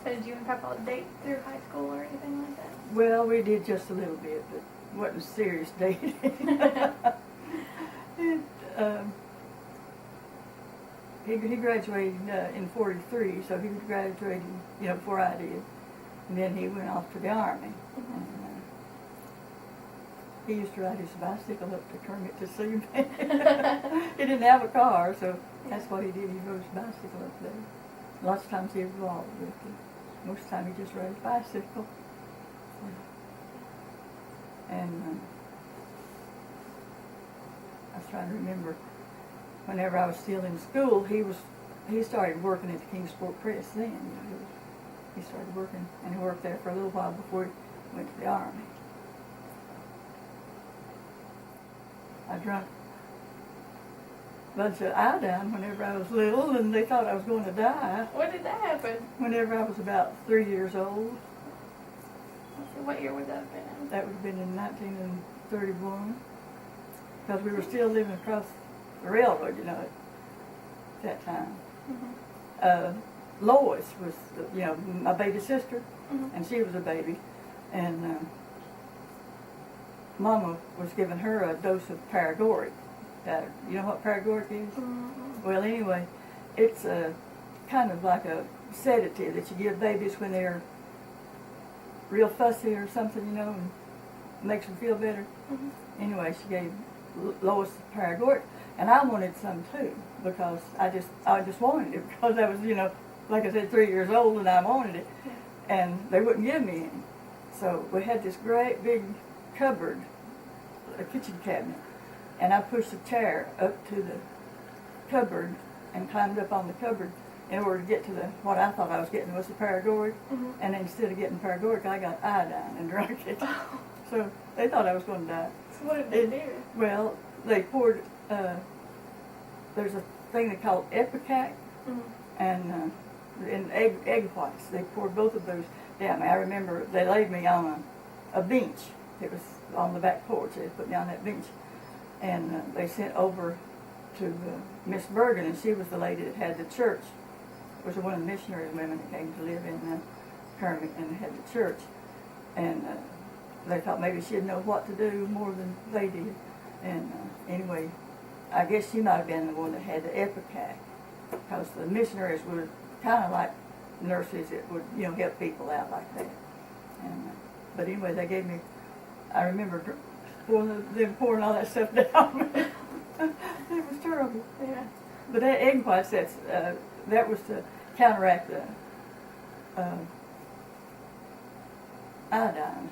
So did you and Papa date through high school or anything like that? Well, we did just a little bit, but wasn't serious dating. He graduated in '43, so he graduated, before I did. And then he went off to the Army. Mm-hmm. And, he used to ride his bicycle up to Kermit to see me. He didn't have a car, so that's what he did. He rode his bicycle up there. Lots of times he walked with it. Most of the time he just rode his bicycle. And I was trying to remember, whenever I was still in school, he started working at the Kingsport Press then. He started working, and he worked there for a little while before he went to the Army. I drank a bunch of iodine whenever I was little, and they thought I was going to die. When did that happen? Whenever I was about 3 years old. Let's see, what year would that have been in? That would have been in 1931. Because we were still living across the railroad, at that time. Mm-hmm. Lois was, my baby sister, Mm-hmm. and she was a baby. And Mama was giving her a dose of paregoric. You know what paregoric is? Mm-hmm. Well, anyway, it's kind of like a sedative that you give babies when they're real fussy or something, and makes them feel better. Mm-hmm. Anyway, she gave Lois paregoric, and I wanted some too, because I just wanted it, because I was, like I said, 3 years old, and I wanted it, and they wouldn't give me any. So we had this great big cupboard, a kitchen cabinet, and I pushed a chair up to the cupboard and climbed up on the cupboard in order to get to what I thought I was getting was the paregoric, Mm-hmm. and instead of getting paregoric, I got iodine and drank it. So they thought I was going to die. So what did they do? Well, they poured, there's a thing they call Epicac, Mm-hmm. and egg whites. They poured both of those down. I remember they laid me on a bench. It was on the back porch. They put me on that bench, and they sent over to Miss Bergen, and she was the lady that had the church. It was one of the missionary women that came to live in Kermit and had the church, and they thought maybe she'd know what to do more than they did. And anyway, I guess she might have been the one that had the Epicac, because the missionaries were kind of like nurses that would, help people out like that. And but anyway, they gave me. I remember pouring all that stuff down. It was terrible. Yeah. But that egg whites, that was to counteract the iodine,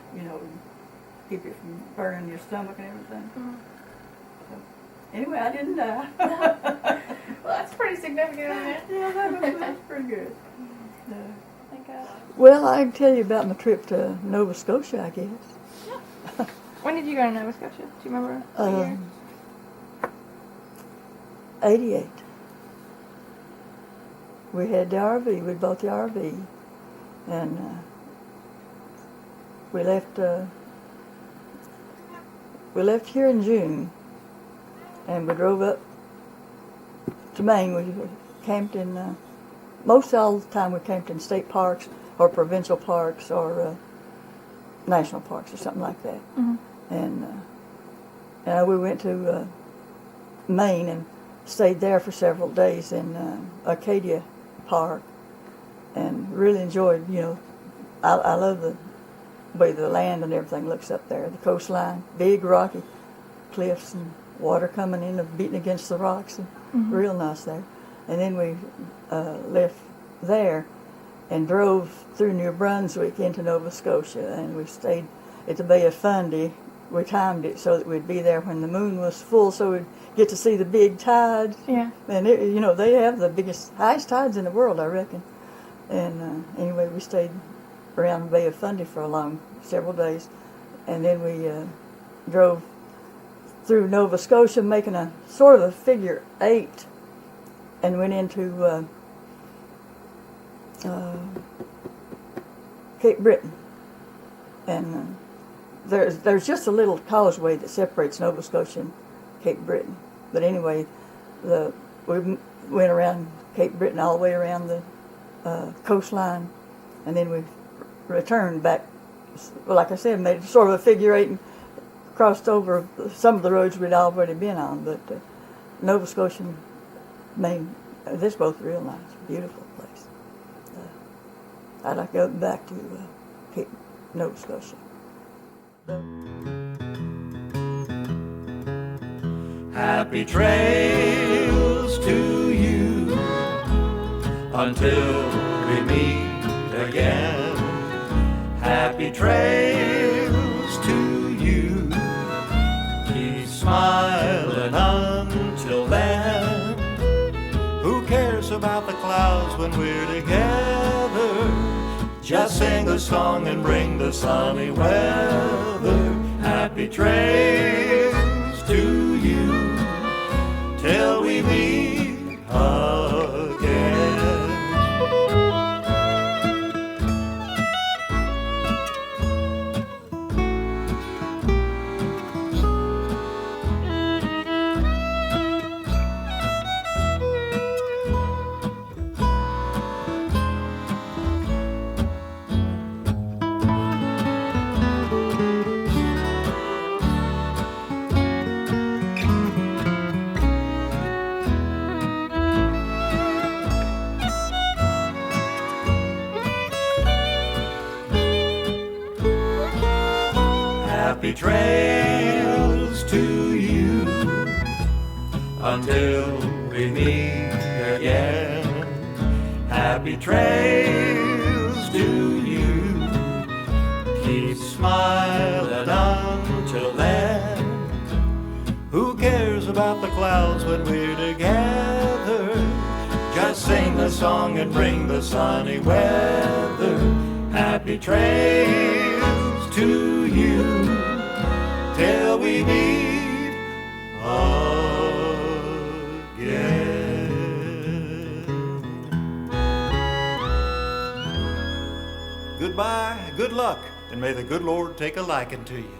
keep it from burning your stomach and everything. Mm-hmm. So, anyway, I didn't die. Well, that's pretty significant, isn't it? Yeah, that was pretty good. Thank God. Well, I can tell you about my trip to Nova Scotia, I guess. When did you go to Nova Scotia? Do you remember what year? 88. We had the RV. We bought the RV, and we left here in June, and we drove up to Maine. We camped in most all the time. We camped in state parks or provincial parks or national parks or something like that. Mm-hmm. And we went to Maine and stayed there for several days in Acadia Park, and really enjoyed. I love the way the land and everything looks up there. The coastline, big rocky cliffs and water coming in and beating against the rocks, and Mm-hmm. real nice there. And then we left there and drove through New Brunswick into Nova Scotia, and we stayed at the Bay of Fundy. We timed it so that we'd be there when the moon was full, so we'd get to see the big tides. Yeah. And they have the highest tides in the world, I reckon. And anyway, we stayed around the Bay of Fundy for several days, and then we drove through Nova Scotia, making a sort of a figure 8, and went into Cape Breton. And there's just a little causeway that separates Nova Scotia and Cape Breton. But anyway, we went around Cape Breton all the way around the coastline, and then we returned back. Well, like I said, made sort of a figure eight and crossed over some of the roads we'd already been on. But Nova Scotia, Maine, they're both real nice, beautiful place. I'd like to go back to Nova Scotia. Happy trails to you until we meet again. Happy trails to you. Keep smiling until then. Who cares about the clouds when we're together? Just sing a song and bring the sunny weather. Happy trails to you till we meet again. Happy trails to you until we meet again. Happy trails to you. Keep smiling until then. Who cares about the clouds when we're together? Just sing the song and bring the sunny weather. Happy trails to you till we meet again. Goodbye, good luck, and may the good Lord take a liking to you.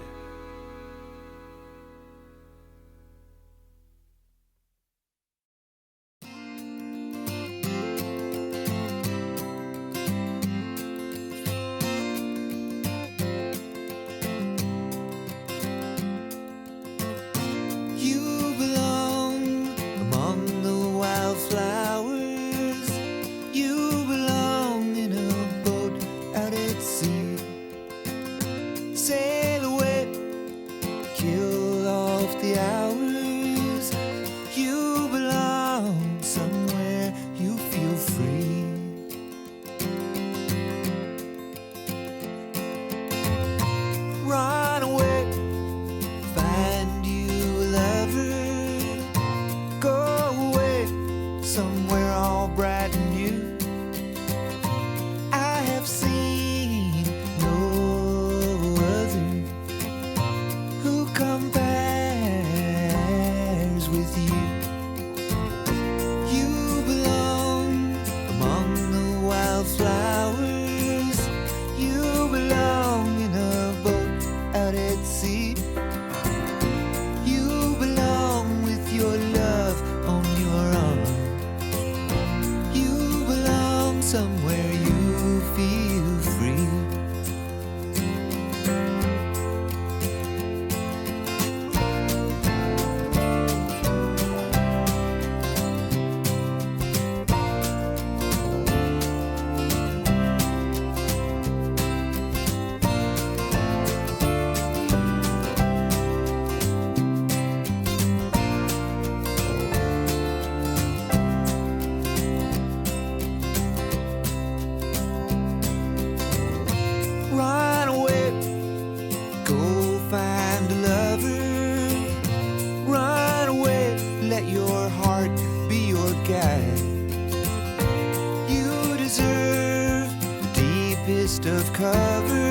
Of cover